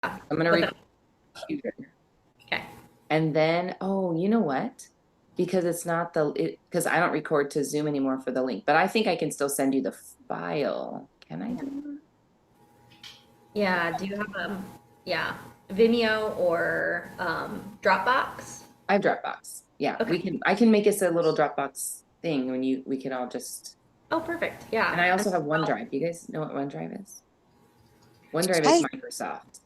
I'm gonna record the computer. Okay. And then, oh, you know what? Because it's not because I don't record to Zoom anymore for the link, but I think I can still send you the file. Can I do that? Yeah. Do you have yeah, Vimeo or Dropbox? I have Dropbox. Yeah, Okay. I can make us a little Dropbox thing we could all just, Oh, perfect. and Yeah. I And also have well, OneDrive. Do you guys know what OneDrive is? OneDrive is I Microsoft.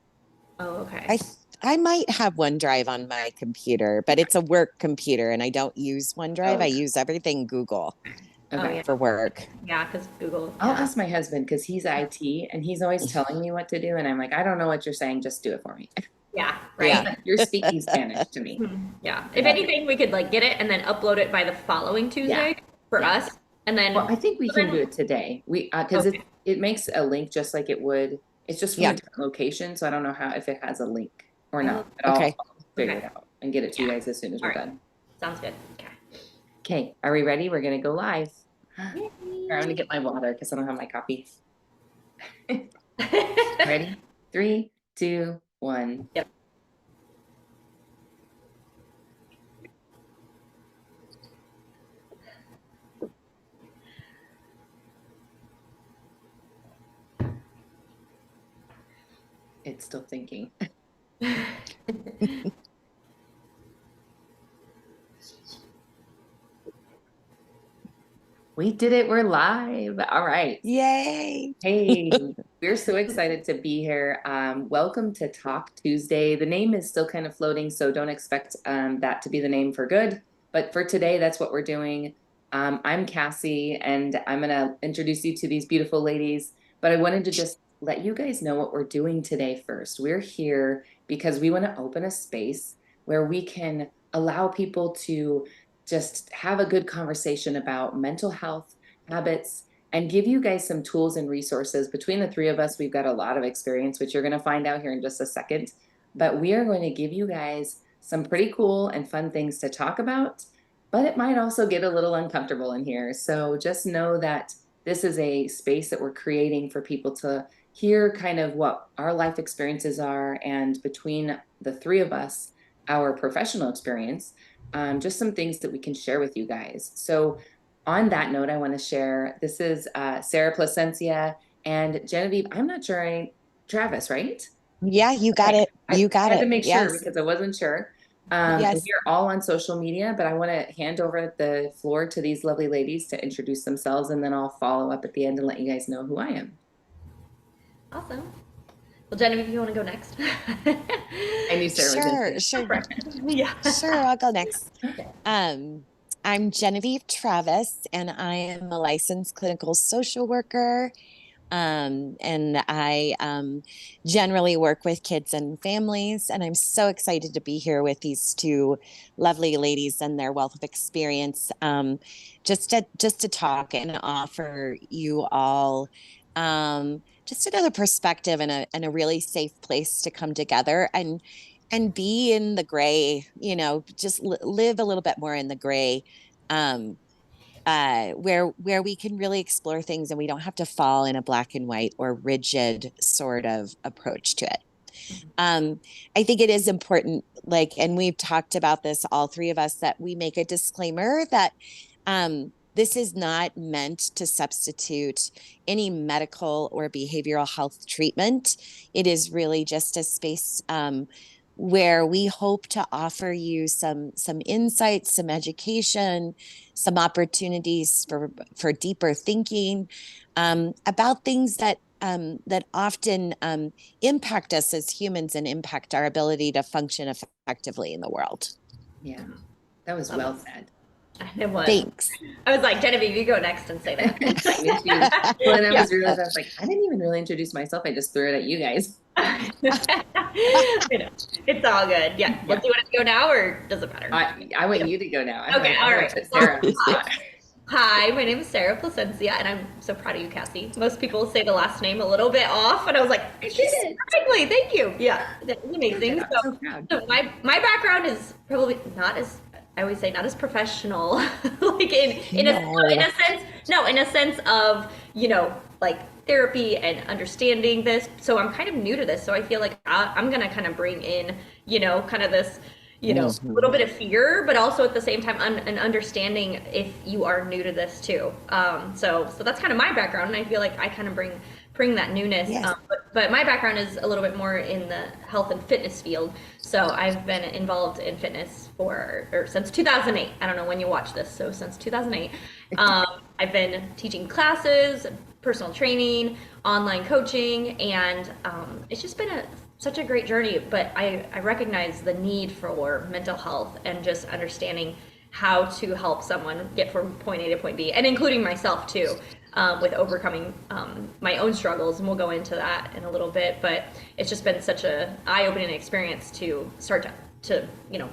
oh, okay. I I might have OneDrive on my computer, but it's a work computer and I don't use OneDrive. Oh, I use everything Google Oh, okay. yeah. for work. Yeah, because Google. I'll Yeah. ask my husband because he's IT and he's always telling me what to do. And I'm like, I don't know what you're saying. Just do it for me. Yeah. Yeah. Right. You're speaking Spanish to me. Yeah. If Yeah. anything, we could like get it and then upload it by the following Yeah. Tuesday for Yeah. us, and Well, then. I think we So can do then. it today. Because Okay. it makes a link just like it would. It's just from a Yeah. different location. So I don't know how, if it has a link or Oh, not, but Okay. I'll figure okay. it out and get it to you Yeah. guys as soon as All we're right. done. Sounds good. Okay. Okay. Are we ready? We're going to go live. Here, I'm going to Yay. get my water because I don't have my coffee. Ready? Three, two, one. Yep. It's still thinking. We did it. We're live. All right. Yay. Hey, we're so excited to be here. Welcome to Talk Tuesday. The name is still kind of floating, so don't expect that to be the name for good. But for today, that's what we're doing. I'm Cassie, and I'm going to introduce you to these beautiful ladies. But I wanted to just let you guys know what we're doing today first. We're here because we want to open a space where we can allow people to just have a good conversation about mental health, habits, and give you guys some tools and resources. Between the three of us, we've got a lot of experience, which you're going to find out here in just a second. But we are going to give you guys some pretty cool and fun things to talk about. But it might also get a little uncomfortable in here. So just know that this is a space that we're creating for people to hear kind of what our life experiences are. And between the three of us, our professional experience, just some things that we can share with you guys. So on that note, I want to share this is Sarah Placencia and Genevieve. I'm not sure Travis, right? Yeah, you got Okay. it. I You got had to it. make sure Yes. because I wasn't sure. And Yes. we're all on social media, but I want to hand over the floor to these lovely ladies to introduce themselves, and then I'll follow up at the end and let you guys know who I am. Awesome. Well, Genevieve, you want to go next? I knew Sarah was going to Sure. say Sure. Yeah. Sure. I'll go next. Okay. I'm Genevieve Travis, and I am a licensed clinical social worker. And I generally work with kids and families. And I'm so excited to be here with these two lovely ladies and their wealth of experience, just to talk and offer you all just another perspective and a really safe place to come together and be in the gray, just live a little bit more in the gray. Um, where we can really explore things and we don't have to fall in a black and white or rigid sort of approach to it. Um, I think it is important, and we've talked about this, all three of us, that we make a disclaimer that this is not meant to substitute any medical or behavioral health treatment. It is really just a space where we hope to offer you some insights, some education, some opportunities for deeper thinking about things that often impact us as humans and impact our ability to function effectively in the world. Yeah, that was Love well it. said. It was. Thanks. I was like, Genevieve, you go next and say that. Me too. Well, and I Yeah. was realized I was like, I didn't even really introduce myself. I just threw it at you guys. I know. It's all good. Yeah. Yeah. Well, do you want to go now or does it matter? I want you to go now. I'm Okay, like, all I'm gonna right. put Well, Sarah on the spot. hi, my name is Sarah Placencia, and I'm so proud of you, Cassie. Most people say the last name a little bit off, and I was like, I did it correctly. Thank you. Yeah, that was amazing. I'm so proud. So my background is probably not as, I always say, not as professional, like in a No. sense, no, in a sense of like therapy and understanding this. So I'm kind of new to this. So I feel like I'm going to kind of bring in, kind of this, a little bit of fear, but also at the same time, an understanding if you are new to this too. So that's kind of my background. And I feel like I kind of bring that newness. Yes. But my background is a little bit more in the health and fitness field. So I've been involved in fitness since 2008. I don't know when you watch this. So since 2008, I've been teaching classes, personal training, online coaching, and it's just been such a great journey. But I recognize the need for mental health and just understanding how to help someone get from point A to point B, and including myself too, with overcoming my own struggles. And we'll go into that in a little bit. But it's just been such a eye-opening experience to start to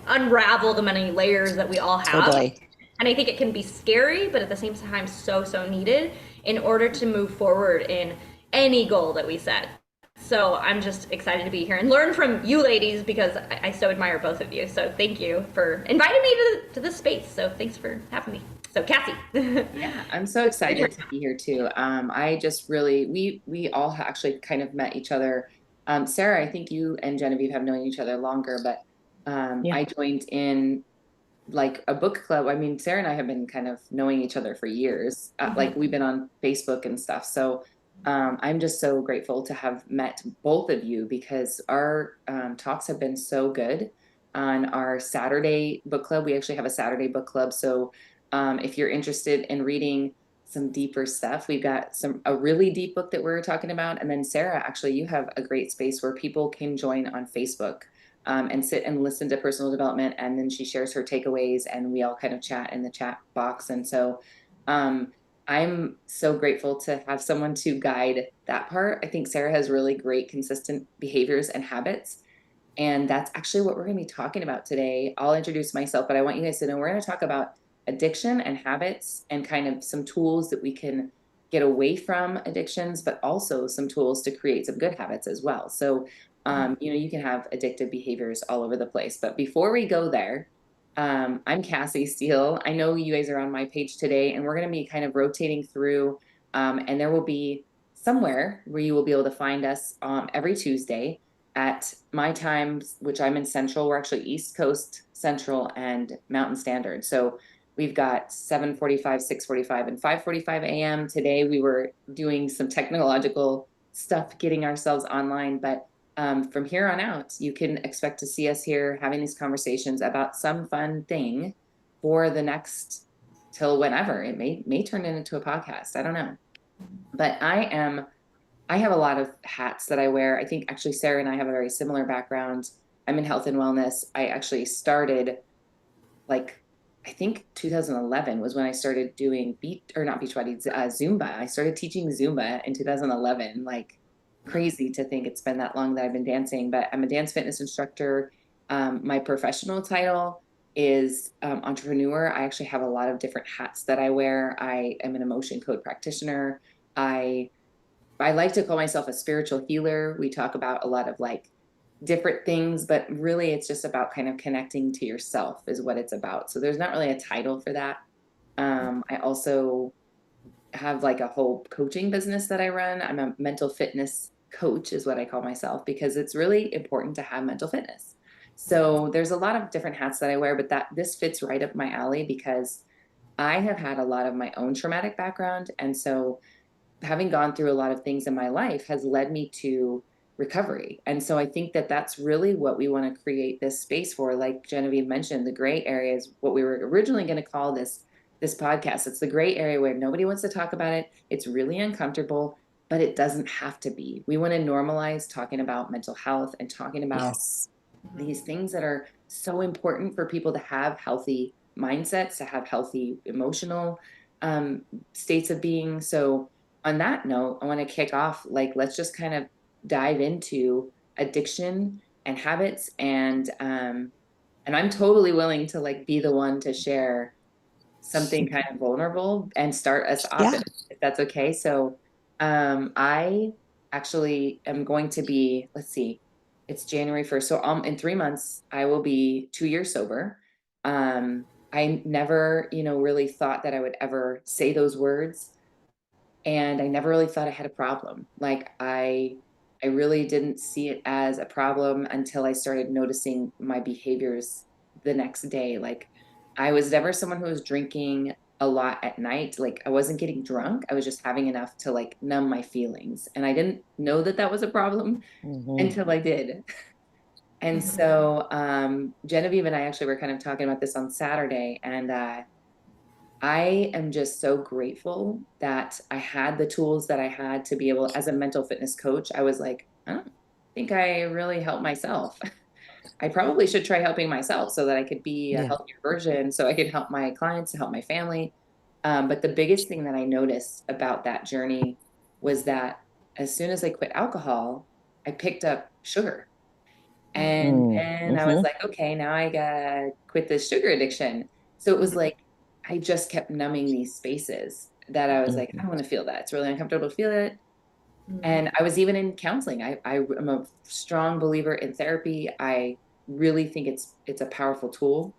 unravel the many layers that we all have. Totally. And I think it can be scary, but at the same time, so needed in order to move forward in any goal that we set. So I'm just excited to be here and learn from you ladies, because I so admire both of you. So thank you for inviting me to this space. So thanks for having me. So Cassie. Yeah, I'm so excited to be here too. I just really, we all actually kind of met each other. Sarah, I think you and Genevieve have known each other longer, but Yeah. I joined in like a book club. I mean, Sarah and I have been kind of knowing each other for years. Like we've been on Facebook and stuff. So I'm just so grateful to have met both of you, because our talks have been so good on our Saturday book club. We actually have a Saturday book club. So if you're interested in reading some deeper stuff, we've got a really deep book that we're talking about. And then Sarah, actually, you have a great space where people can join on Facebook and sit and listen to personal development. And then she shares her takeaways and we all kind of chat in the chat box. And so I'm so grateful to have someone to guide that part. I think Sarah has really great consistent behaviors and habits. And that's actually what we're going to be talking about today. I'll introduce myself, but I want you guys to know we're going to talk about addiction and habits and kind of some tools that we can get away from addictions, but also some tools to create some good habits as well. So, you can have addictive behaviors all over the place. But before we go there, I'm Cassie Steele. I know you guys are on my page today, and we're going to be kind of rotating through, and there will be somewhere where you will be able to find us every Tuesday at my times, which I'm in Central. We're actually East Coast, Central, and Mountain Standard. So we've got 7:45, 6:45, and 5:45 a.m. Today we were doing some technological stuff, getting ourselves online, but from here on out, you can expect to see us here having these conversations about some fun thing for the next till whenever. It may turn into a podcast. I don't know. But I have a lot of hats that I wear. I think actually Sarah and I have a very similar background. I'm in health and wellness. I actually started like I think 2011 was when I started doing not beachbody, Zumba. I started teaching Zumba in 2011. Like crazy to think it's been that long that I've been dancing, but I'm a dance fitness instructor. My professional title is entrepreneur. I actually have a lot of different hats that I wear. I am an emotion code practitioner. I like to call myself a spiritual healer. We talk about a lot of like different things, but really it's just about kind of connecting to yourself is what it's about. So there's not really a title for that. I also have like a whole coaching business that I run. I'm a mental fitness coach is what I call myself, because it's really important to have mental fitness. So there's a lot of different hats that I wear, but this fits right up my alley because I have had a lot of my own traumatic background. And so having gone through a lot of things in my life has led me to recovery. And so I think that that's really what we want to create this space for. Like Genevieve mentioned, the gray area is what we were originally going to call this podcast. It's the gray area where nobody wants to talk about it. It's really uncomfortable, but it doesn't have to be. We want to normalize talking about mental health and talking about these things that are so important for people to have healthy mindsets, to have healthy emotional states of being. So on that note, I want to kick off, like, let's just kind of dive into addiction and habits. And I'm totally willing to like be the one to share something kind of vulnerable and start us off if that's okay. So I actually am going to be, let's see, it's January 1st. So in 3 months, I will be 2 years sober. I never, really thought that I would ever say those words. and I never really thought I had a problem. Like I really didn't see it as a problem until I started noticing my behaviors the next day. Like I was never someone who was drinking a lot at night. Like I wasn't getting drunk. I was just having enough to like numb my feelings. And I didn't know that that was a problem Hmm. until I did. And Mhm. so Genevieve and I actually were kind of talking about this on Saturday, and I am just so grateful that I had the tools that I had to be able, as a mental fitness coach, I was like, I don't think I really help myself. I probably should try helping myself so that I could be a Yeah. healthier version, so I could help my clients, help my family. But the biggest thing that I noticed about that journey was that as soon as I quit alcohol, I picked up sugar. And then I was Mm-hmm. like, okay, now I gotta quit this sugar addiction. So it was Mhm. like I just kept numbing these spaces that I was like, I Hmm. don't want to feel that. It's really uncomfortable to feel it. Mhm. And I was even in counseling. I am a strong believer in therapy. I really think it's a powerful tool,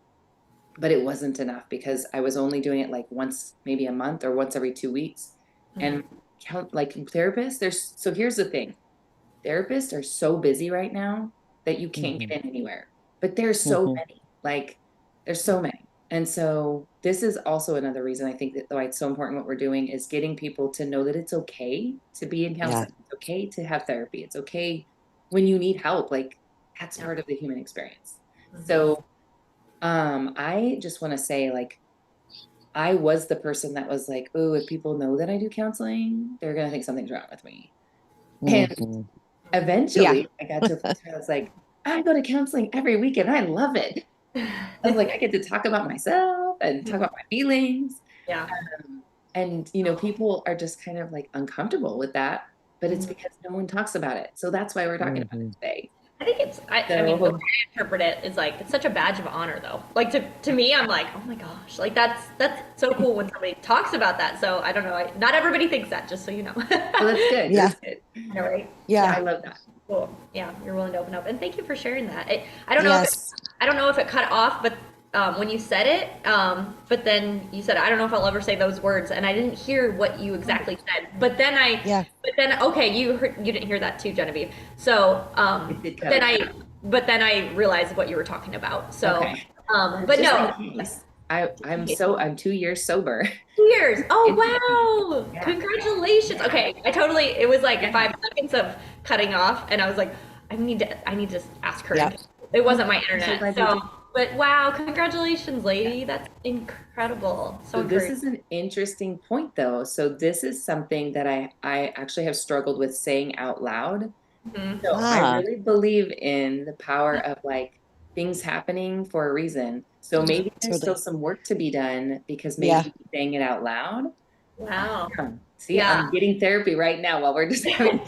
but it wasn't enough because I was only doing it like once, maybe a month or once every 2 weeks. And Mhm. count like therapists, there's so here's the thing. Therapists are so busy right now that you can't Hmm. get in anywhere. But there's so Hmm. many. Like there's so many. And so this is also another reason I think that why it's so important what we're doing is getting people to know that it's okay to be in Yeah. counseling. It's okay to have therapy. It's okay when you need help. Like that's Yeah. part of the human experience. Mhm. So I just want to say like I was the person that was like, oh, if people know that I do counseling, they're gonna think something's wrong with me. And Hmm. Yeah. eventually, I got to a place where I was like, I go to counseling every week and I love it. I was like, I get to talk about myself and talk about my feelings. Yeah. And, people are just kind of like uncomfortable with that, but it's Mhm. because no one talks about it. So that's why we're talking about Hmm. it today. I think I mean, the way So I interpret it is like it's such a badge of honor, though. Like to me, I'm like, oh my gosh, like that's so cool when somebody talks about that. So I don't know, not everybody thinks that, just so you know. well, that's good. Yeah. That's good. All right. Yeah. I love that. Cool. Yeah, you're willing to open up, and thank you for sharing that. I don't know if Yes. I don't know if it cut off, but when you said it, but then you said I don't know if I'll ever say those words, and I didn't hear what you exactly said. Yeah. But then okay, you didn't hear that too, Genevieve. So, It did but cut then off. I realized what you were talking about. So, Okay. but Just in no, case. I'm 2 years sober. 2 years. It's Oh, wow. yeah. Congratulations. Yeah. Okay. It was like Yeah. 5 seconds of cutting off and I was like, I need to ask her. Yep. It Oh, wasn't my I'm so internet. glad you So, did. but wow, congratulations, Yeah. lady. That's incredible. So So this encouraging. is an interesting point though. So this is something that I actually have struggled with saying out loud. Mhm. So I Ah. really believe in the power of like things happening for a reason. So maybe there's still Totally. some work to be done because Yeah. maybe saying it out loud. Wow. See, Yeah. I'm getting therapy right now while we're just having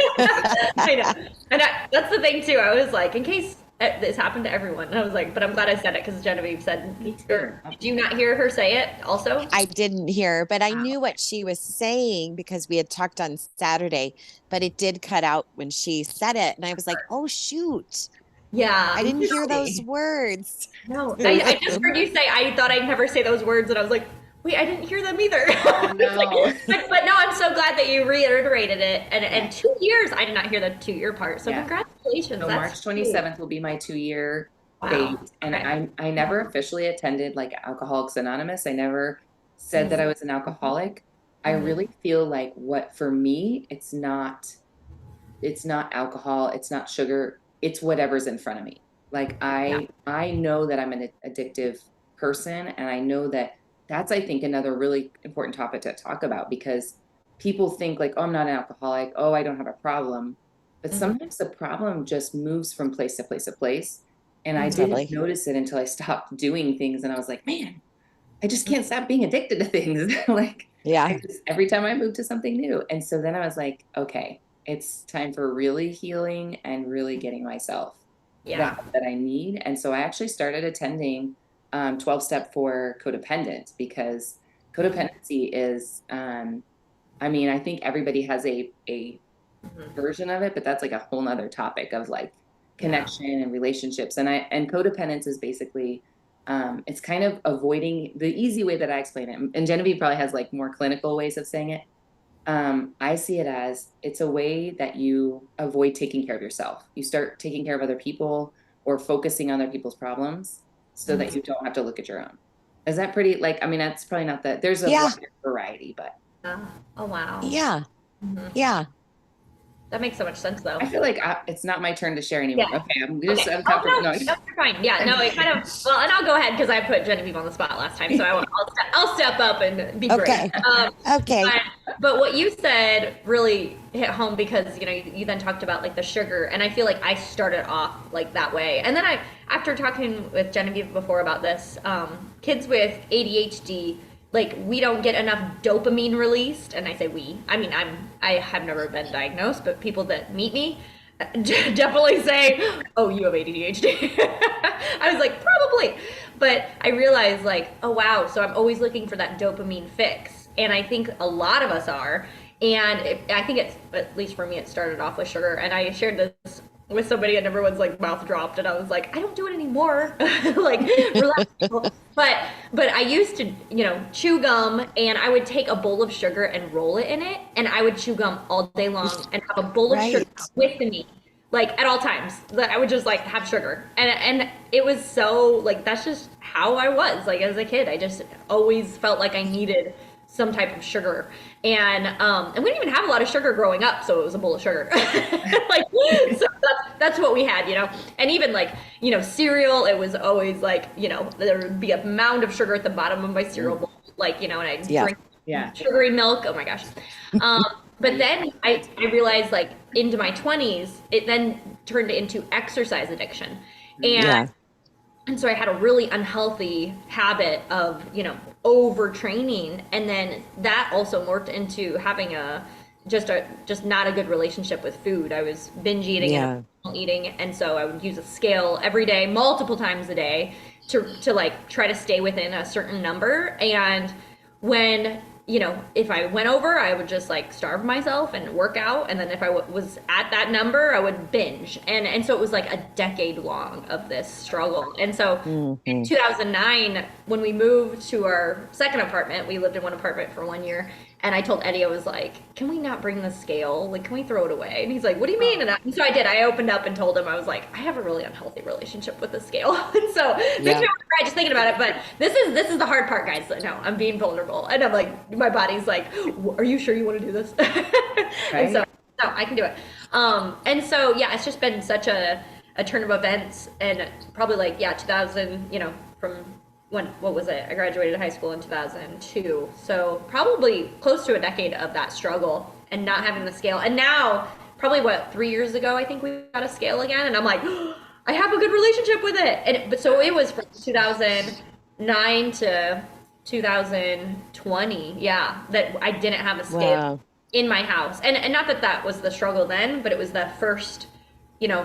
I know. And that's the thing too. I was like, in case this happened to everyone. And I was like, but I'm glad I said it because Genevieve said, me too. or did you not hear her say it also? I didn't hear, but I Wow. knew what she was saying because we had talked on Saturday, but it did cut out when she said it. And I was like, oh, shoot. I Yeah. didn't hear those Interesting. words. No, So I just heard you say I thought I'd never say those words, and I was like, wait, I didn't hear them either. oh It's no. like, but no, I'm so glad that you reiterated it. Yeah. And 2 years, I did not hear the 2 year part. So Yeah. congratulations, So that's March cool. 27th will be my 2 year date. Wow. And Okay. I never officially attended like Alcoholics Anonymous. I never said that Mm-hmm. I was an alcoholic. I Mm-hmm. really feel like what for me, it's not alcohol, it's not sugar, it's whatever's in front of me. Like Yeah. I know that I'm an addictive person, and I know that that's I think another really important topic to talk about because people think like, oh, I'm not an alcoholic, oh, I don't have a problem. But Mm-hmm. sometimes the problem just moves from place to place to place. And I Mm-hmm. didn't Totally. notice it until I stopped doing things and I was like, man, I just can't stop being addicted to things. Like Yeah. every time I move to something new. And so then I was like, okay, it's time for really healing and really getting myself the Yeah. help that I need. And so I actually started attending 12 step for codependent because Mm-hmm. codependency is, I mean, I think everybody has a Mm-hmm. version of it, but that's like a whole nother topic of like Yeah. connection and relationships. And codependence is basically it's kind of avoiding the easy way that I explain it. And Genevieve probably has like more clinical ways of saying it. I see it as it's a way that you avoid taking care of yourself. You start taking care of other people or focusing on other people's problems so that you don't have to look at your own. Is that pretty, like, I mean, that's probably not that there's a Yeah. wider variety, but Oh, wow. Yeah. Mhm. Yeah. That makes so much sense, though. I feel like it's not my turn to share Yeah. anymore. Okay, I'm Okay. just, I'm Oh, comfortable. no, No. no, you're fine. Yeah, no, it kind of, well, and I'll go ahead because I put Genevieve on the spot last time, so I'll step up and be brave. Okay. Okay. But what you said really hit home because, you then talked about like the sugar, and I feel like I started off like that way. And then after talking with Genevieve before about this, kids with ADHD, like we don't get enough dopamine released, and I say we, I mean, I have never been diagnosed, but people that meet me definitely say, oh, you have ADHD. I was like, probably. But I realized, like, oh, wow. So I'm always looking for that dopamine fix. And I think a lot of us are. And I think it's, at least for me, it started off with sugar. And I shared this with somebody and everyone's like mouth dropped. And I was like, I don't do it anymore. Like, relax. But I used to, chew gum, and I would take a bowl of sugar and roll it in it, and I would chew gum all day long and have a bowl of sugar Right. with me, like at all times. That I would just like have sugar, and it was so like that's just how I was like as a kid. I just always felt like I needed some type of sugar, and we didn't even have a lot of sugar growing up, so it was a bowl of sugar. Like, so that's what we had, and even like cereal, it was always like there would be a mound of sugar at the bottom of my cereal bowl, like and I'd Yeah. drink Yeah. sugary milk. Oh my gosh. But then I realized like into my 20s, it then turned into exercise addiction, and Yeah. and so I had a really unhealthy habit of, overtraining. And then that also morphed into having just not a good relationship with food. I was binge eating Yeah. and emotional eating. And so I would use a scale every day, multiple times a day to like try to stay within a certain number. And when if I went over, I would just like starve myself and work out, and then if I was at that number, I would binge, and so it was like a decade long of this struggle. And so in 2009, when we moved to our second apartment, we lived in one apartment for 1 year, and I told Eddie, I was like, can we not bring the scale? Like, can we throw it away? And he's like, what do you mean? And so I did. I opened up and told him, I was like, I have a really unhealthy relationship with the scale. And so makes me want to cry just thinking about it. But this is the hard part, guys. No, I'm being vulnerable. And I'm like, my body's like, are you sure you want to do this? Right. And so, no, I can do it. And so, yeah, it's just been such a turn of events, and probably like, 2000, from what was it? I graduated high school in 2002. So probably close to a decade of that struggle and not having the scale. And now, probably 3 years ago, I think we got a scale again. And I'm like, I have a good relationship with it. But so it was from 2009 to 2020. Yeah, that I didn't have a scale Wow. in my house. And not that was the struggle then, but it was the first,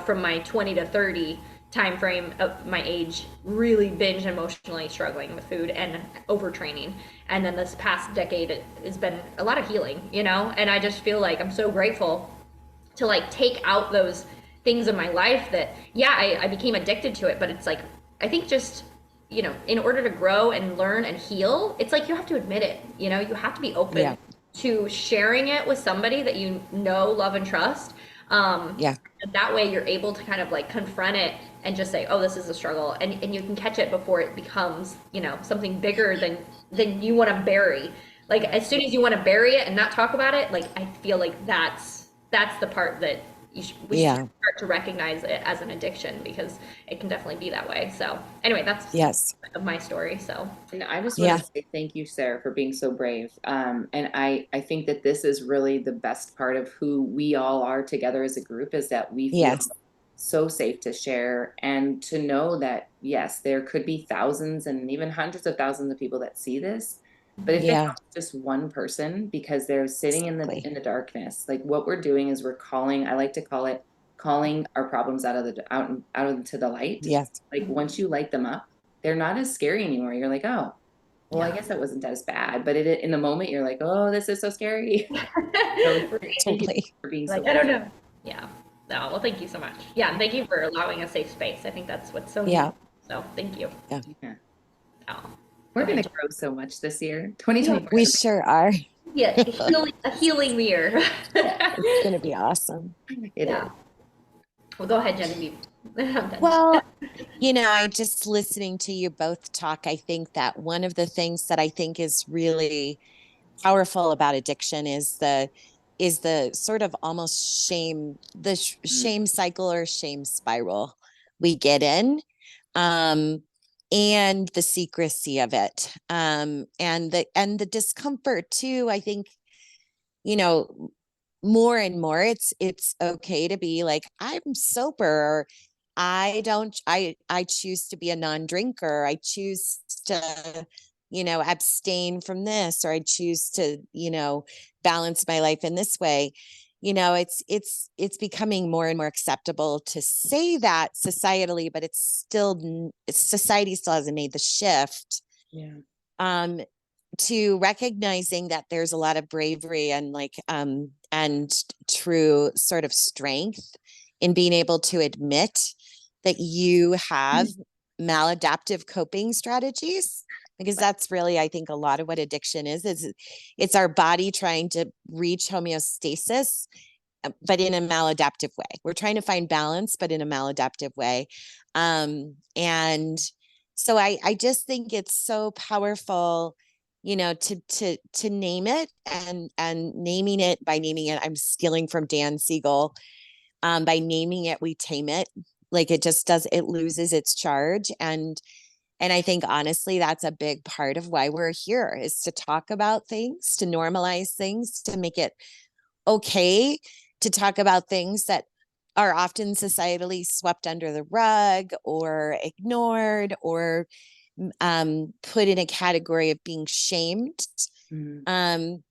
from my 20 to 30 time frame of my age, really binge emotionally struggling with food and overtraining. And then this past decade, it has been a lot of healing, and I just feel like I'm so grateful to like take out those things in my life that, I became addicted to it. But it's like, I think just, in order to grow and learn and heal, it's like you have to admit it, you have to be open to sharing it with somebody that love and trust. Yeah. And that way you're able to kind of like confront it and just say, oh, this is a struggle. And you can catch it before it becomes, something bigger than you want to bury. Like as soon as you want to bury it and not talk about it, like I feel like that's the part that we should start to recognize it as an addiction, because it can definitely be that way. So anyway, that's of my story. So And I just want to say thank you, Sarah, for being so brave. And I think that this is really the best part of who we all are together as a group, is that we feel so safe to share and to know that, yes, there could be thousands and even hundreds of thousands of people that see this. But if it's just one person, because they're sitting in the darkness, like what we're doing is we're calling, I like to call it calling our problems out into the light. Yes. Like once you light them up, they're not as scary anymore. You're like, oh, well, I guess that wasn't as bad. But in the moment, you're like, oh, this is so scary. So thank you for being so I don't know. Yeah. No, well, thank you so much. Yeah, and thank you for allowing a safe space. I think that's what's so neat. So thank you. Yeah. We're going to grow so much this year. 2024. We sure are. Yeah, a healing mirror. It's going to be awesome. It Yeah. is. Well, go ahead, Genevieve. I'm done. Well, I just listening to you both talk, I think that one of the things that I think is really powerful about addiction is the sort of almost Mm, shame cycle or shame spiral we get in, um and the secrecy of it, and the discomfort too. I think, you know more and more it's okay to be like, I'm sober, or I choose to be a non-drinker, I choose to abstain from this, or I choose to balance my life in this way. It's becoming more and more acceptable to say that societally, but society still hasn't made the shift, yeah. um to recognizing that there's a lot of bravery and and true sort of strength in being able to admit that you have maladaptive coping strategies, because that's really, I think, a lot of what addiction is it's our body trying to reach homeostasis, but in a maladaptive way. We're trying to find balance, but in a maladaptive way. And so I just think it's so powerful, to name it, and naming it. By naming it, I'm stealing from Dan Siegel. By naming it, we tame it. Like, it loses its charge. And I think, honestly, that's a big part of why we're here, is to talk about things, to normalize things, to make it okay to talk about things that are often societally swept under the rug or ignored, or put in a category of being shamed. Mm, Um,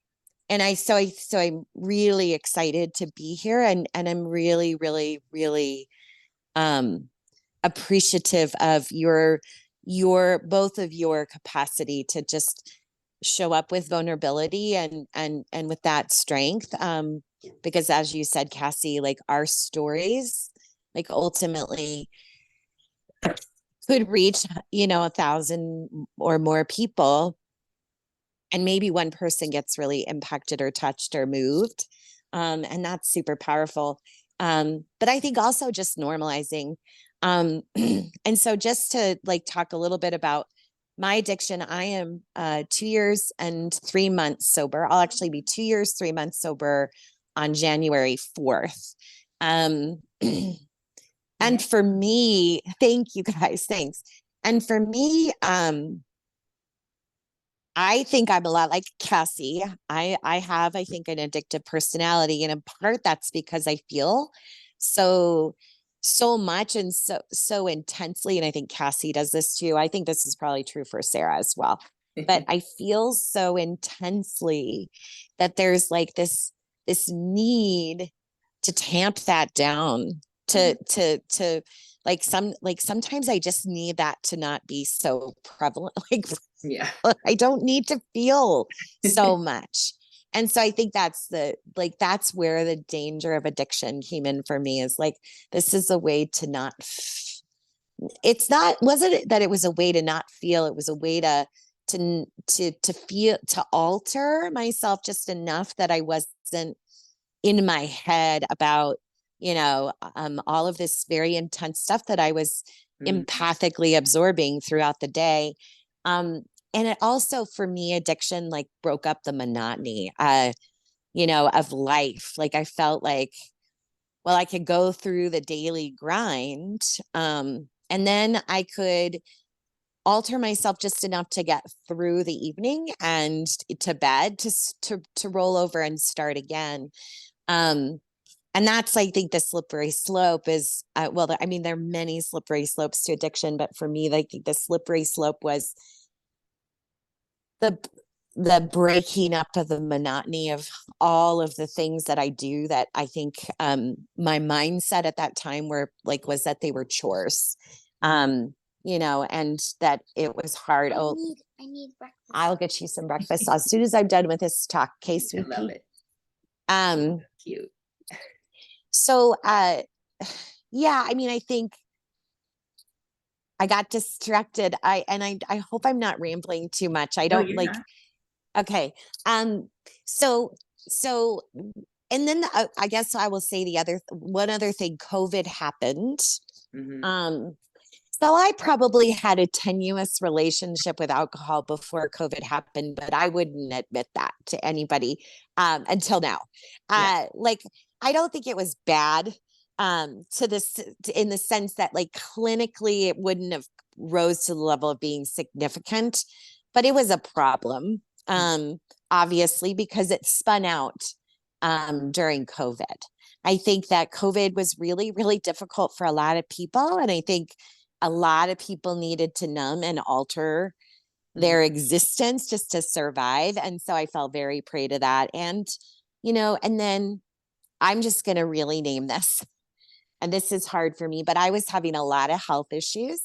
and I'm really excited to be here, and I'm really, really, really um, appreciative of your both of your capacity to just show up with vulnerability and with that strength, because, as you said, Cassie, like, our stories, like, ultimately could reach 1,000 or more people, and maybe one person gets really impacted or touched or moved, and that's super powerful. But I think also just normalizing, and so just to like talk a little bit about my addiction. I am 2 years and 3 months sober. I'll actually be 2 years 3 months sober on January 4th. um yeah. and for me, thank you guys, thanks. And for me, I think I'm a lot like Cassie. I have, I think, an addictive personality, and in part that's because I feel so so much and so intensely, and I think Cassie does this too. I think this is probably true for Sarah as well. But I feel so intensely that there's like this need to tamp that down, Mm, to like sometimes I just need that to not be so prevalent. Like, yeah. I don't need to feel so much. And so I think that's where the danger of addiction came in for me, is like, this is a way to not, it's not, wasn't it that it was a way to not feel, it was a way to feel, to alter myself just enough that I wasn't in my head about, all of this very intense stuff that I was Mm, empathically absorbing throughout the day. Um, and it also, for me, addiction like broke up the monotony, of life. Like, I felt like, well, I could go through the daily grind, and then I could alter myself just enough to get through the evening and to bed, to roll over and start again. Um, and that's, I think, the slippery slope is, well, I mean, there are many slippery slopes to addiction, but for me, like, the slippery slope was the the breaking up of the monotony of all of the things that I do, that I think, my mindset at that time was that they were chores. um and that it was hard. I need breakfast. I'll get you some breakfast as soon as I'm done with this talk. Okay, I sweet love pea. it. um Cute. so yeah, I mean, I think I got distracted. I hope I'm not rambling too much. I No, don't you're like, not. Okay. Um, so, so, and then I guess I will say one other thing, COVID happened. Hmm. Um, so I probably had a tenuous relationship with alcohol before COVID happened, but I wouldn't admit that to anybody until now. Yeah. Like I don't think it was bad to this in the sense that like clinically it wouldn't have rose to the level of being significant, but it was a problem. Obviously because it spun out during COVID. I think that COVID was really, really difficult for a lot of people. And I think a lot of people needed to numb and alter Hmm. their existence just to survive. And so I fell very prey to that. And, and then I'm just going to really name this. And this is hard for me, but I was having a lot of health issues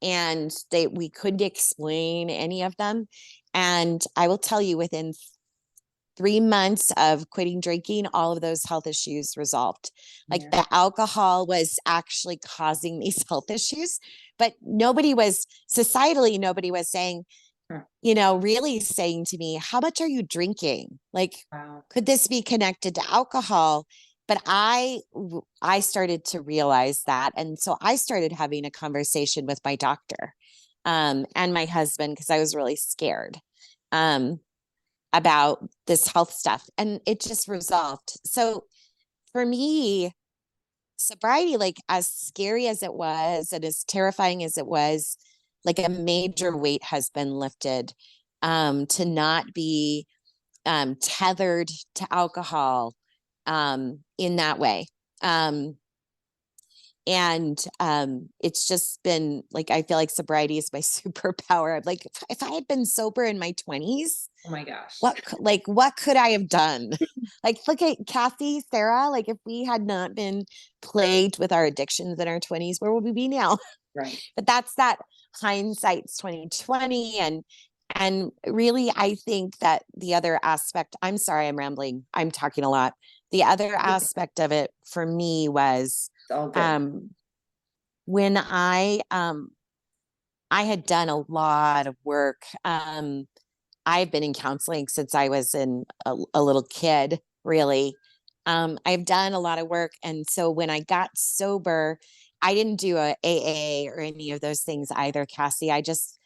and we couldn't explain any of them. And I will tell you within 3 months of quitting drinking, all of those health issues resolved. Like Yeah. the alcohol was actually causing these health issues, but societally, nobody was saying, Huh. really saying to me, how much are you drinking? Like, Wow. could this be connected to alcohol? But I started to realize that. And so I started having a conversation with my doctor and my husband because I was really scared. Um, about this health stuff and it just resolved. So for me, sobriety, like as scary as it was and as terrifying as it was, like a major weight has been lifted to not be tethered to alcohol in that way. Um, and it's just been like I feel like sobriety is my superpower. Like if I had been sober in my 20s, Oh my gosh. what could I have done? Like look at Kathy, Sarah, like if we had not been plagued with our addictions in our 20s, where would we be now? Right. But that's that hindsight's 2020. And really I think that the other aspect, I'm sorry, I'm rambling, I'm talking a lot. The other Okay. aspect of it for me was It's all good. um when I had done a lot of work. I've been in counseling since I was a little kid, really. I've done a lot of work. And so when I got sober, I didn't do a AA or any of those things either, Cassie. I just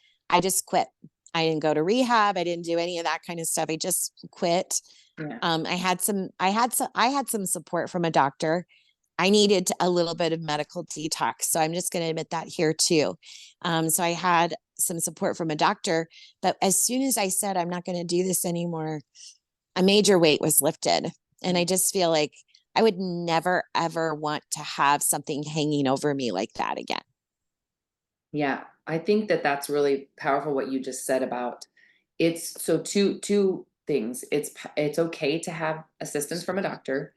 quit. I didn't go to rehab. I didn't do any of that kind of stuff. I just quit. Yeah. I had some support from a doctor. I needed a little bit of medical detox. So I'm just going to admit that here too. So I had some support from a doctor, but as soon as I said, I'm not going to do this anymore, a major weight was lifted. And I just feel like I would never, ever want to have something hanging over me like that again. Yeah, I think that that's really powerful what you just said about it's so two things. It's okay to have assistance from a doctor,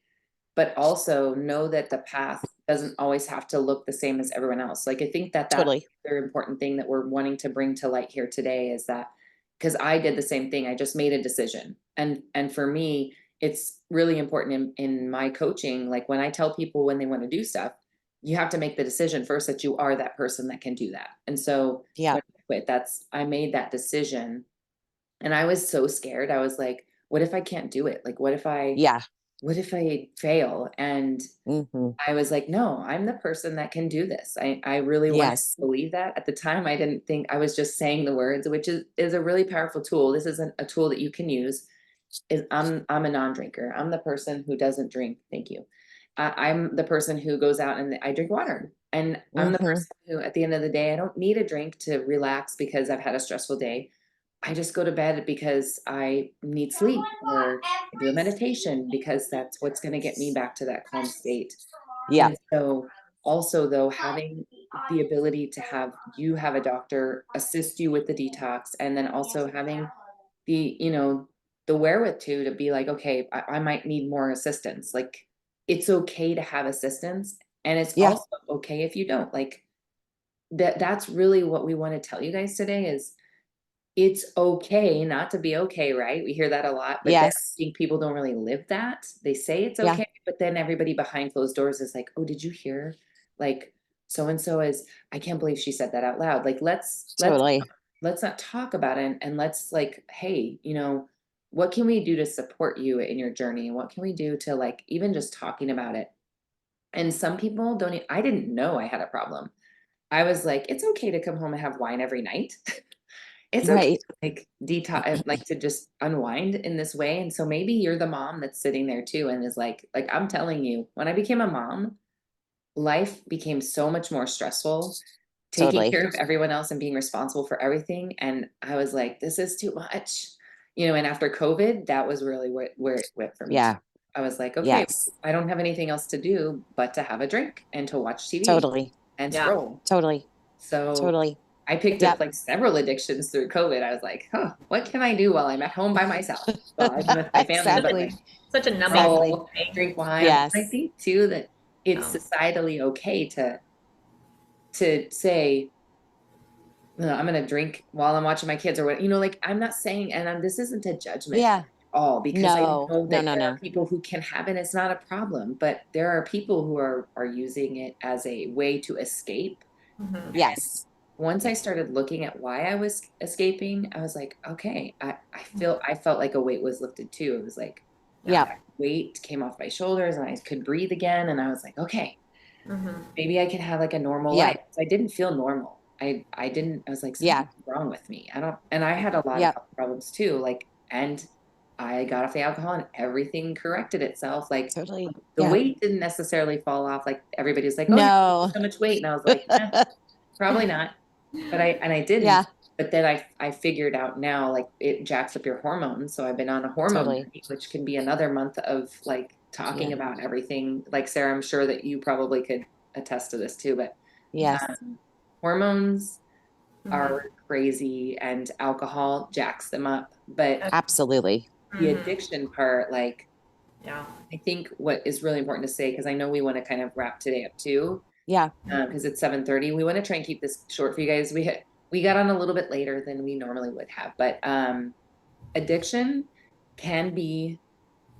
but also know that the path doesn't always have to look the same as everyone else. Like I think that that's Totally. a very important thing that we're wanting to bring to light here today is that because I did the same thing. I just made a decision. And for me, it's really important in my coaching. Like when I tell people when they want to do stuff, you have to make the decision first that you are that person that can do that. And so Yeah. when I quit, I made that decision and I was so scared. I was like, what if I can't do it? Like, Yeah. what if I fail? And Hmm. I was like, no, I'm the person that can do this. I really wanted to Yes. believe that. At the time, I didn't think I was just saying the words, which is a really powerful tool. This is a tool that you can use. Is I'm a non-drinker. I'm the person who doesn't drink. Thank you. I'm the person who goes out and I drink water. And I'm the Hmm. person who, at the end of the day, I don't need a drink to relax because I've had a stressful day. I just go to bed because I need sleep or I do a meditation because that's what's going to get me back to that calm state. Yeah. And so also though, having the ability to have a doctor assist you with the detox and then also having the wherewithal to be like, okay, I might need more assistance. Like it's okay to have assistance and it's Yeah. also okay if you don't like that's really what we want to tell you guys today is it's okay not to be okay, right? We hear that a lot, but then I Yes. think people don't really live that. They say it's Yeah. okay, but then everybody behind closed doors is like, "Oh, did you hear? Like, so and so is I can't believe she said that out loud." Like, let's Totally. let's not talk about it, and let's like, hey, what can we do to support you in your journey? And what can we do to like even just talking about it? And some people don't, I didn't know I had a problem. I was like, it's okay to come home and have wine every night. It's okay Right. to like detox, like to just unwind in this way. And so maybe you're the mom that's sitting there too and is like I'm telling you, when I became a mom, life became so much more stressful, taking Totally. care of everyone else and being responsible for everything. And I was like, this is too much, and after COVID, that was really where it went for me too. Yeah. I was like, okay, Yes. I don't have anything else to do but to have a drink and to watch TV Totally. and Yeah. scroll. Totally. So Totally. I picked up Yep. like several addictions through COVID. I was like, huh, what can I do while I'm at home by myself? Well, I've been with my family, but Exactly. like Such a numbing Exactly. scroll, thing. drink wine. I Yes. think too that it's Um, societally okay to say, no, I'm gonna drink while I'm watching my kids or what, like I'm not saying, and this isn't a judgment Yeah. at all, because I No. know No, that no, there are no. people who can have it, it's not a problem, but there are people who are using it as a way to escape. mhm. Yes. Once I started looking at why I was escaping, I was like, okay, I felt like a weight was lifted too. It was like Yeah. Yep. weight came off my shoulders and I could breathe again. And I was like, okay, Mhm. maybe I can have like a normal Yeah. life. I didn't feel normal. I didn't, I was like, Yeah. something's wrong with me. And I had a lot of Yep. health problems too. Like, and I got off the alcohol and everything corrected itself. Like Totally. the Yeah. weight didn't necessarily fall off. Like everybody's like, oh, you're No. so much weight. And I was like, probably not. But I didn't. Yeah. But then I figured out now, like it jacks up your hormones. So I've been on a hormone Totally. journey, which can be another month of like talking Yeah. about everything. Like Sarah, I'm sure that you probably could attest to this too, but Yes. um, hormones Mhm. are crazy and alcohol jacks them up. But Absolutely. the Mhm. addiction part, like Yeah. I think what is really important to say, because I know we want to kind of wrap today up too, Yeah. because it's 7:30. We want to try and keep this short for you guys. We got on a little bit later than we normally would have, but addiction can be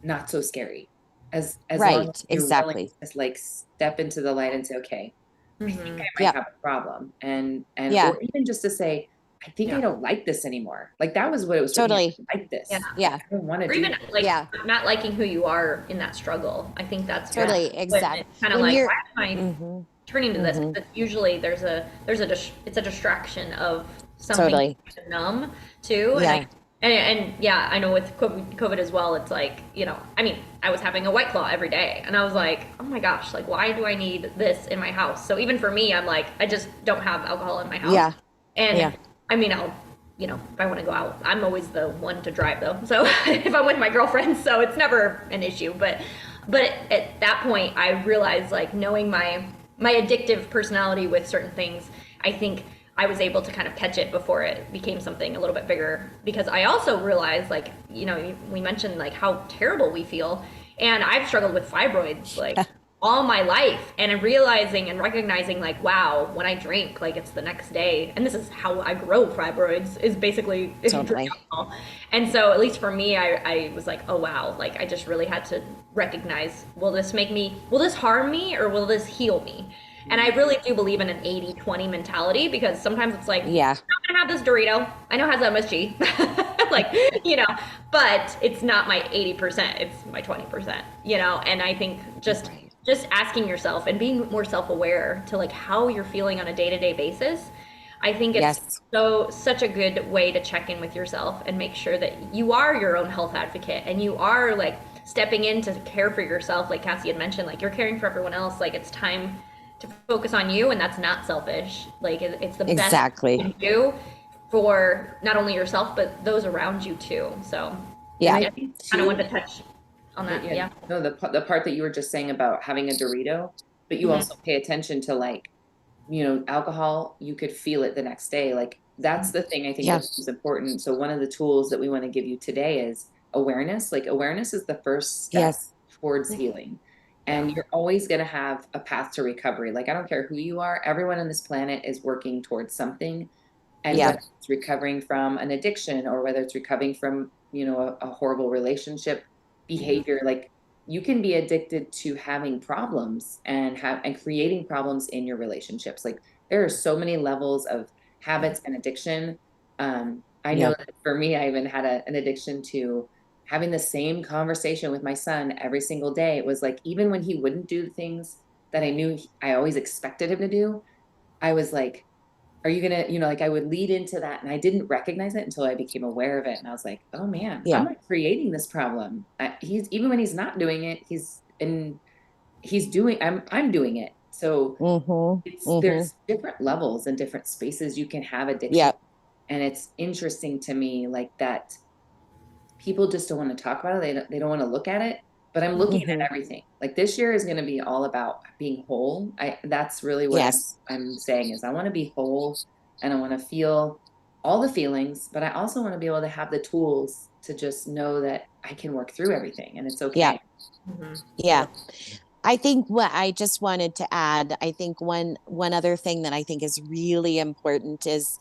not so scary as long as Right. you're willing Exactly. to like step into the light and say, okay, I think Mhm. I might Yep. have a problem, and Yeah. or even just to say, I think I Yeah. don't like this anymore. Like that was what it was for me. I Totally. don't like Yeah. this. Like Yeah. I don't want to Or do even this. like Yeah. not liking who you are in that struggle. I think that's Yeah. Totally. when Exact. it's kind of When like, you're, why am I hmm turning to this? hmm Because usually it's a distraction of something totally. to numb too. Yeah. And yeah, I know with COVID as well, it's like, I mean, I was having a White Claw every day and I was like, oh my gosh, like why do I need this in my house? So even for me, I'm like, I just don't have alcohol in my house. Yeah. And Yeah. I mean, if I want to go out, I'm always the one to drive though. So if I'm with my girlfriend, so it's never an issue. But at that point, I realized like knowing my addictive personality with certain things, I think I was able to kind of catch it before it became something a little bit bigger. Because I also realized like, we mentioned like how terrible we feel. And I've struggled with fibroids like all my life, and I'm realizing and recognizing like, wow, when I drink, like it's the next day, and this is how I grow fibroids, is basically if you drink Totally. alcohol. And so at least for me, I was like, oh wow, like I just really had to recognize, will this harm me or will this heal me? And I really do believe in an 80-20 mentality, because sometimes it's like, Yeah. I'm gonna have this Dorito. I know it has MSG. Like, but it's not my 80%, it's my 20%, and I think just Right. just asking yourself and being more self-aware to like how you're feeling on a day-to-day basis. I think it's Yes. such a good way to check in with yourself and make sure that you are your own health advocate and you are like stepping in to care for yourself, like Cassie had mentioned, like you're caring for everyone else, like it's time to focus on you, and that's not selfish. Like it's the best you Exactly. can do for not only yourself but those around you too. So And Yeah. I yeah, think kind of too, wanted to touch on but that. yeah, Yeah. no, the part that you were just saying about having a Dorito, but you Mhm. also pay attention to like, alcohol, you could feel it the next day. Like that's the thing I think Yeah. that is important. So one of the tools that we want to give you today is awareness. Like awareness is the first step Yes. towards healing. Yeah. And you're always going to have a path to recovery. Like I don't care who you are, everyone on this planet is working towards something. And Yeah. whether it's recovering from an addiction or whether it's recovering from, a horrible relationship behavior, like you can be addicted to having problems and creating problems in your relationships. Like there are so many levels of habits and addiction. I know Yeah. that for me, I even had an addiction to having the same conversation with my son every single day. It was like, even when he wouldn't do things that I knew I always expected him to do, I was like, are you gonna, like I would lead into that and I didn't recognize it until I became aware of it. And I was like, oh man, I'm Yeah. like creating this problem. He's even when he's not doing it, he's doing, I'm doing it. So Mm-hmm. there's different levels and different spaces you can have addiction. Yeah. And it's interesting to me like that people just don't want to talk about it. They don't want to look at it. But I'm looking Mm-hmm. at everything. Like this year is going to be all about being whole. That's really what Yes. I'm saying is I want to be whole and I want to feel all the feelings, but I also want to be able to have the tools to just know that I can work through everything and it's Yeah. okay. Mhm. Yeah. I think what I just wanted to add, I think one other thing that I think is really important is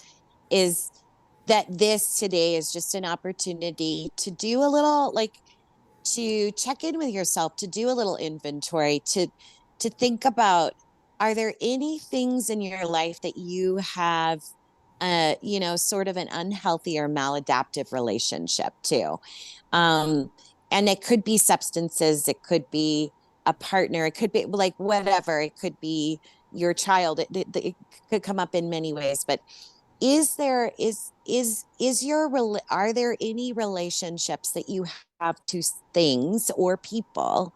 that this today is just an opportunity to do a little like to check in with yourself, to do a little inventory, to think about, are there any things in your life that you have sort of an unhealthy or maladaptive relationship to? And it could be substances, it could be a partner, it could be like whatever, it could be your child. It could come up in many ways, but is your are there any relationships that you have to things or people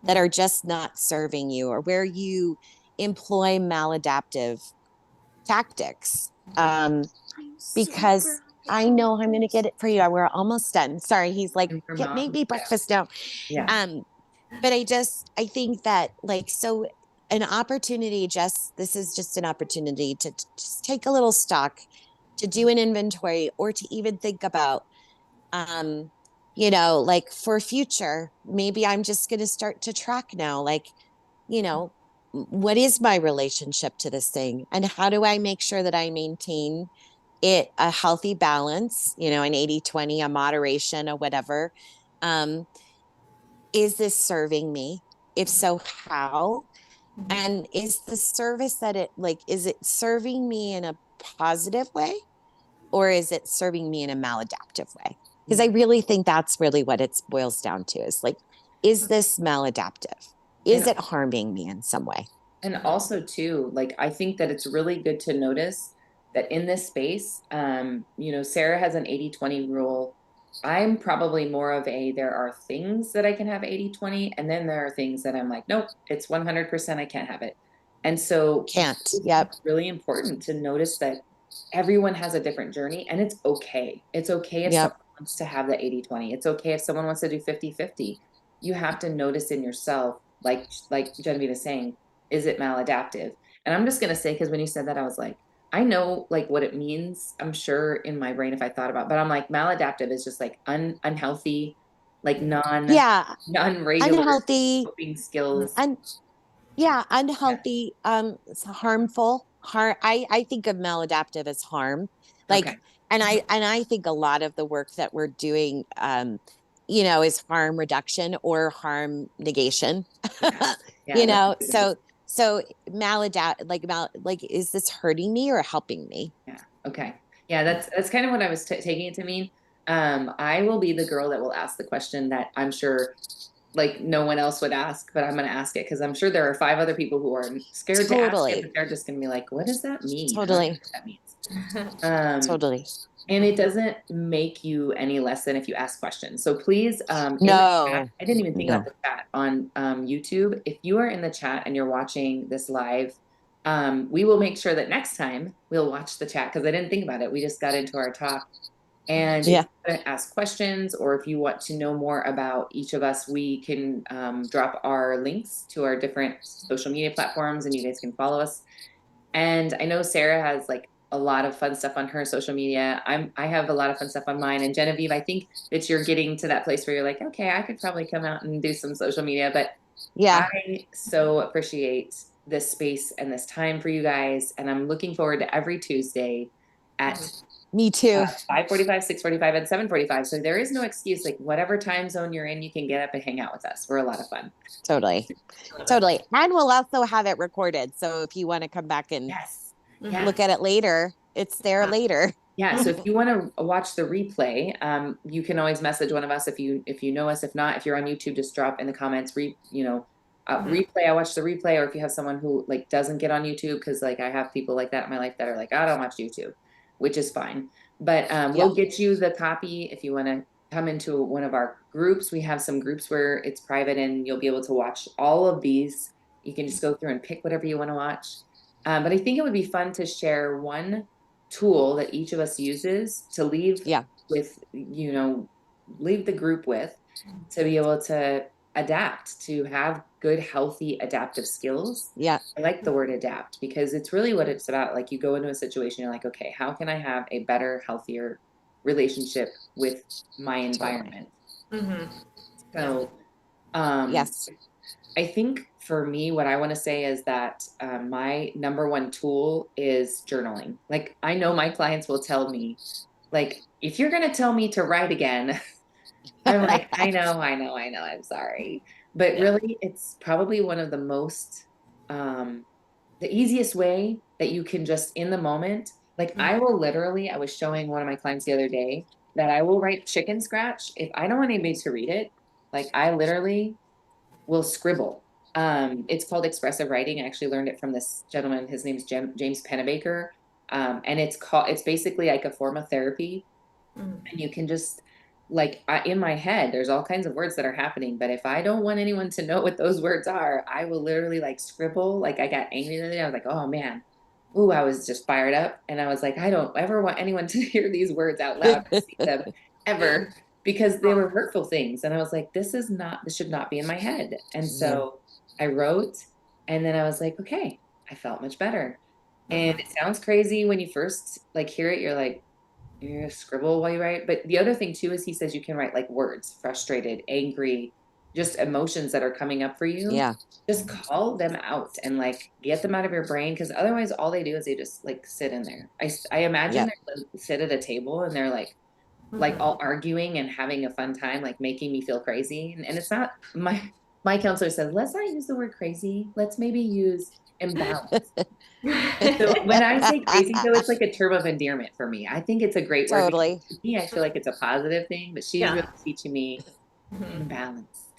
that are just not serving you, or where you employ maladaptive tactics? Because I know I'm going to get it for you. We're almost done. Sorry, he's like, And for get mom, maybe breakfast now. yeah. um but I think that like, so an opportunity, just this is just an opportunity to just take a little stock, to do an inventory, or to even think about, um like for future, maybe I'm just going to start to track now, like, you know what is my relationship to this thing, and how do I make sure that I maintain it a healthy balance, an 80/20, a moderation, or whatever. um is this serving me? If so, how? Mhm. And is the service that it like, is it serving me in a positive way, or is it serving me in a maladaptive way? Because I really think that's really what it boils down to, is like, is this maladaptive? Is And it harming me in some way? And also too, like I think that it's really good to notice that in this space, Sarah has an 80/20 rule. I'm probably more of there are things that I can have 80/20, and then there are things that I'm like, nope, it's 100% I can't have it. And so Can't. it's Yep. really important to notice that everyone has a different journey and it's okay. It's okay if Yep. someone wants to have the 80/20. It's okay if someone wants to do 50/50. You have to notice in yourself, like Genevieve is saying, is it maladaptive? And I'm just going to say, because when you said that, I was like, I know like what it means. I'm sure in my brain if I thought about, but I'm like maladaptive is just like unhealthy, like Yeah. non-regular Unhealthy. coping skills. And yeah, Yeah. unhealthy, it's harmful. I think of maladaptive as harm. Okay. Like, and I think a lot of the work that we're doing, is harm reduction or harm negation. Yeah. Yeah. That's a good So maladapt, like, is this hurting me or helping me? Yeah. Okay. Yeah, that's kind of what I was taking it to mean. I will be the girl that will ask the question that I'm sure like no one else would ask, but I'm going to ask it because I'm sure there are five other people who are scared to ask it, Totally. but they're just going to be like, "What does that mean? I don't know Totally. what that means." Um, Totally. and it doesn't make you any less than if you ask questions. So please, in the chat, No. I didn't even think about No. the chat on YouTube. If you are in the chat and you're watching this live, we will make sure that next time we'll watch the chat because I didn't think about it. We just got into our talk. And if Yeah. you want to ask questions or if you want to know more about each of us, we can drop our links to our different social media platforms and you guys can follow us. And I know Sarah has like a lot of fun stuff on her social media. I have a lot of fun stuff on mine. And Genevieve, I think that you're getting to that place where you're like, okay, I could probably come out and do some social media. But Yeah. I so appreciate this space and this time for you guys. And I'm looking forward to every Tuesday at Me too. 5:45, 6:45, and 7:45. So there is no excuse. Like whatever time zone you're in, you can get up and hang out with us. We're a lot of fun. Totally. Totally. And we'll also have it recorded. So if you want to come back and Yes. Yeah. Mhm. look at it later, it's there later. Yeah, so if you want to watch the replay, you can always message one of us if you know us. If not, if you're on YouTube, just drop in the comments, Mhm. replay. I watch the replay, or if you have someone who like doesn't get on YouTube, because like I have people like that in my life that are like, I don't watch YouTube, which is fine. But Yeah. we'll get you the copy if you want to come into one of our groups. We have some groups where it's private and you'll be able to watch all of these. You can just go through and pick whatever you want to watch. But I think it would be fun to share one tool that each of us uses to leave Yeah. with, leave the group with, to be able to adapt, to have good, healthy, adaptive skills. Yeah. I like the word adapt because it's really what it's about. Like you go into a situation, you're like, okay, how can I have a better, healthier relationship with my Totally. environment? Mhm. Yeah. So, um, Yes. I think for me, what I want to say is that my number one tool is journaling. Like, I know my clients will tell me, like, if you're going to tell me to write again, I'm like, I know, I'm sorry. But Yeah. really, it's probably one of the most, the easiest way that you can just in the moment, like, Mhm. I will literally, I was showing one of my clients the other day that I will write chicken scratch. If I don't want anybody to read it, like, I literally will scribble. It's called expressive writing. I actually learned it from this gentleman. His name's James Pennebaker. And it's basically like a form of therapy. Mhm. And you can just, like, in my head, there's all kinds of words that are happening. But if I don't want anyone to know what those words are, I will literally like scribble. Like I got angry the other day. I was like, oh man. Ooh, I was just fired up. And I was like, I don't ever want anyone to hear these words out loud or see them ever, because they were hurtful things. And I was like, this should not be in my head. And Yeah. so I wrote, and then I was like, okay, I felt much better. And Mhm. it sounds crazy when you first like hear it, you're like, you're gonna scribble while you write. But the other thing too is he says you can write like words, frustrated, angry, just emotions that are coming up for you. Yeah. Just call them out and like get them out of your brain, because otherwise all they do is they just like sit in there. I imagine Yeah. they sit at a table and they're like Mhm. all arguing and having a fun time, like making me feel crazy. And it's not my counselor says, let's not use the word crazy. Let's maybe use imbalance. So when I say crazy, though, it's like a term of endearment for me. I think it's a great word because Totally. to me, I feel like it's a positive thing, but she's really Yeah. teaching me Mhm. imbalance.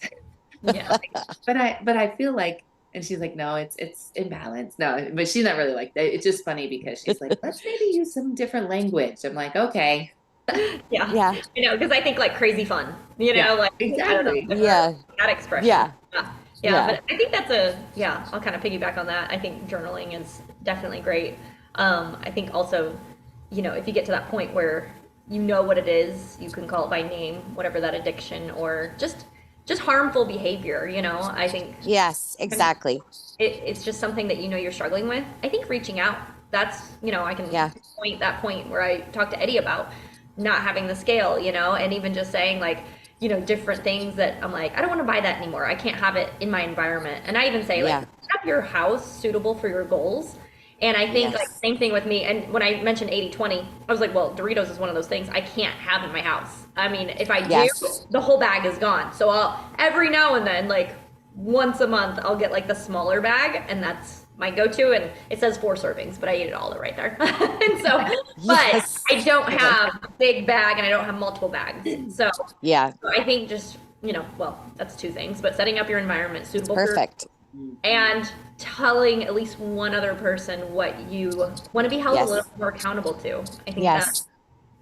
Yeah. But I feel like, and she's like, no, it's imbalance. No, but she's not really like that. It's just funny because she's like, let's maybe use some different language. I'm like, okay, Yeah. Yeah. Because I think like crazy fun, yeah, like, I don't know, exactly. Yeah. that expression. Yeah. Yeah. Yeah. Yeah. But I think I'll kind of piggyback on that. I think journaling is definitely great. I think also, if you get to that point where you know what it is, you can call it by name, whatever that addiction or just harmful behavior, I think Yes, exactly. it's just something that you're struggling with. I think reaching out, that's, I can Yeah. point that point where I talked to Eddie about not having the scale, and even just saying like, different things that I'm like, I don't want to buy that anymore. I can't have it in my environment. And I even say like, Yeah. have your house suitable for your goals. And I think like Yes. same thing with me. And when I mentioned 80/20, I was like, well, Doritos is one of those things I can't have in my house. I mean, if I do, Yes. the whole bag is gone. So I'll every now and then, like once a month, I'll get like the smaller bag, and that's my go-to. And it says 4 servings, but I ate it all right there. And so, but Yes. I don't Totally. have a big bag, and I don't have multiple bags. So Yeah. I think just well, that's two things, but setting up your environment It's suitable for perfect. Mhm. and telling at least one other person what you want to be held a little Yes. more accountable to. I think that Yes.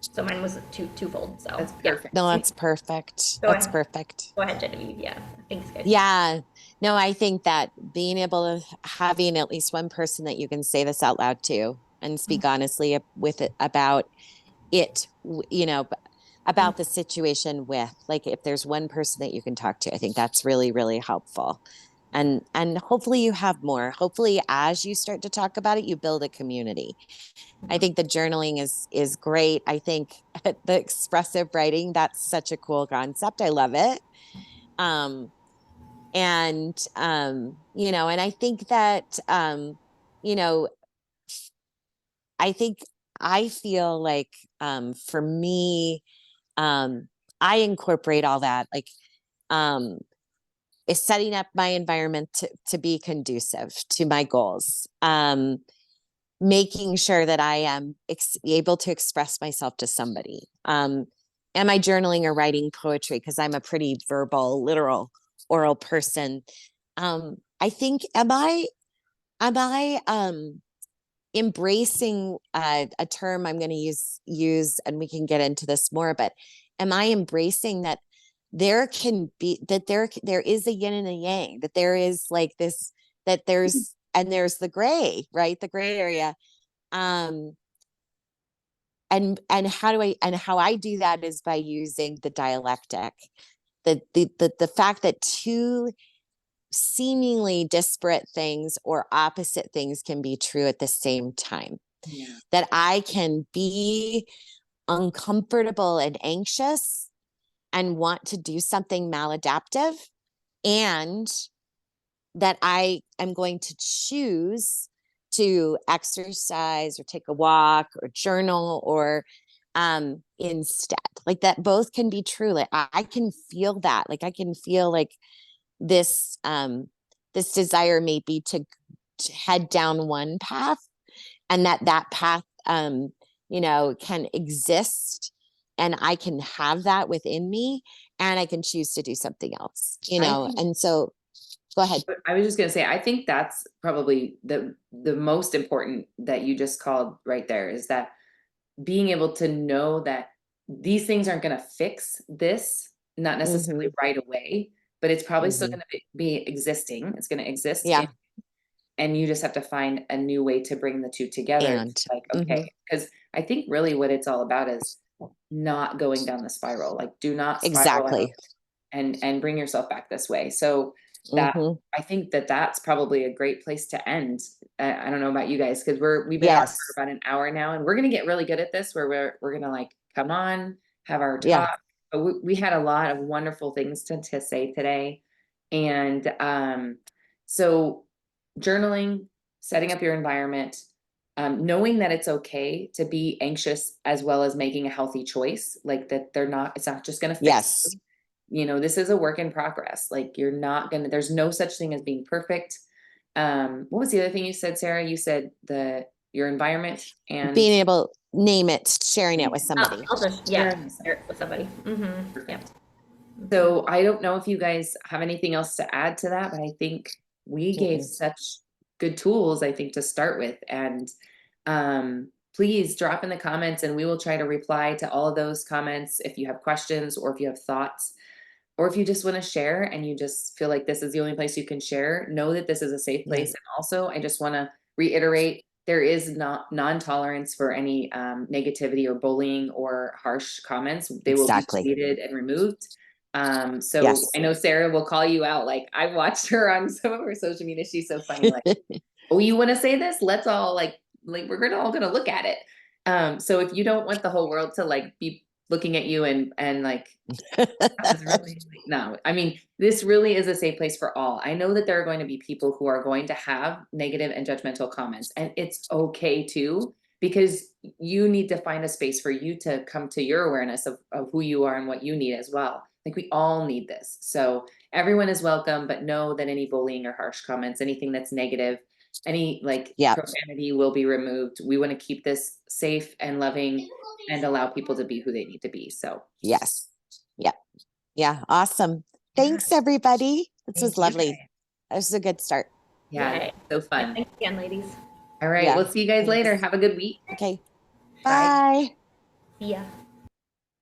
so mine was twofold. So That's yeah, perfect. No, that's perfect. go That's ahead, perfect. go ahead, Genevieve. Yeah, thanks, guys. Yeah. No, I think that being able to having at least one person that you can say this out loud to and speak honestly with it about it, about the situation with, like if there's one person that you can talk to, I think that's really, really helpful. And hopefully you have more. Hopefully as you start to talk about it, you build a community. I think the journaling is great. I think the expressive writing, that's such a cool concept. I love it. Um, and I think that you know, I think I feel like for me, um, I incorporate all that, like um is setting up my environment to be conducive to my goals. making sure that I am able to express myself to somebody. Am I journaling or writing poetry? Because I'm a pretty verbal, literal, oral person. I think, am I embracing a term I'm going to use, and we can get into this more, but am I embracing that there can be, that there is a yin and a yang, that there is like this, that there's the gray, right? The gray area. Um, and how I do that is by using the dialectic, the fact that two seemingly disparate things or opposite things can be true at the same time. Yeah. That I can be uncomfortable and anxious and want to do something maladaptive, and that I am going to choose to exercise or take a walk or journal or instead, like that both can be true. Like I can feel that, like I can feel like this this desire maybe to head down one path, and that path can exist, and I can have that within me, and I can choose to do something else, and so go ahead. I was just gonna say, I think that's probably the most important that you just called right there, is that being able to know that these things aren't gonna fix this, not necessarily Mm-hmm. right away, but it's probably still Mm-hmm. gonna be existing. It's gonna exist Yeah. and you just have to find a new way to bring the two together. And It's like, mm-hmm. okay, because I think really what it's all about is not going down the spiral. Like, do not spiral out Exactly. and bring yourself back this way. So that, Mm-hmm. I think that that's probably a great place to end. I don't know about you guys, because we've been on Yes. for about an hour now, and we're gonna get really good at this, where we're gonna like come on, have our Yeah. talk. But we had a lot of wonderful things to say today, and so journaling, setting up your environment, knowing that it's okay to be anxious as well as making a healthy choice, like that it's not just going to fix Yes. you. This is a work in progress. Like you're not going to, there's no such thing as being perfect. What was the other thing you said, Sarah? You said your environment and Being able name it, sharing it with somebody. I'll just, share yeah, with share it with somebody. Yep. perfect. So I don't know if you guys have anything else to add to that, but I think we gave Mm-mm. such good tools, I think, to start with. And please drop in the comments and we will try to reply to all of those comments if you have questions or if you have thoughts. Or if you just want to share and you just feel like this is the only place you can share, know that this is a safe Yeah. place. And also, I just want to reiterate, there is not non-tolerance for any negativity or bullying or harsh comments. They will be Exactly. deleted and removed. So Yes. I know Sarah will call you out. Like I've watched her on some of her social media. She's so funny. Like, oh, you want to say this? Let's all like we're all gonna look at it. So if you don't want the whole world to like be looking at you and like that was really no, I mean, this really is a safe place for all. I know that there are going to be people who are going to have negative and judgmental comments, and it's okay too, because you need to find a space for you to come to your awareness of who you are and what you need as well. Like we all need this. So everyone is welcome, but know that any bullying or harsh comments, anything that's negative, any like Yeah. profanity will be removed. We want to keep this safe and loving and allow people to be who they need to be. So Yes. Yeah. Yeah. Awesome. yeah. Thanks, everybody. This was Thank you lovely. guys. This is a good start. Yeah, Yay. so Yeah, fun. thanks again, ladies. All right, Yeah. we'll see you guys later. Thanks. Have a good week. Okay. Bye. Bye. See ya.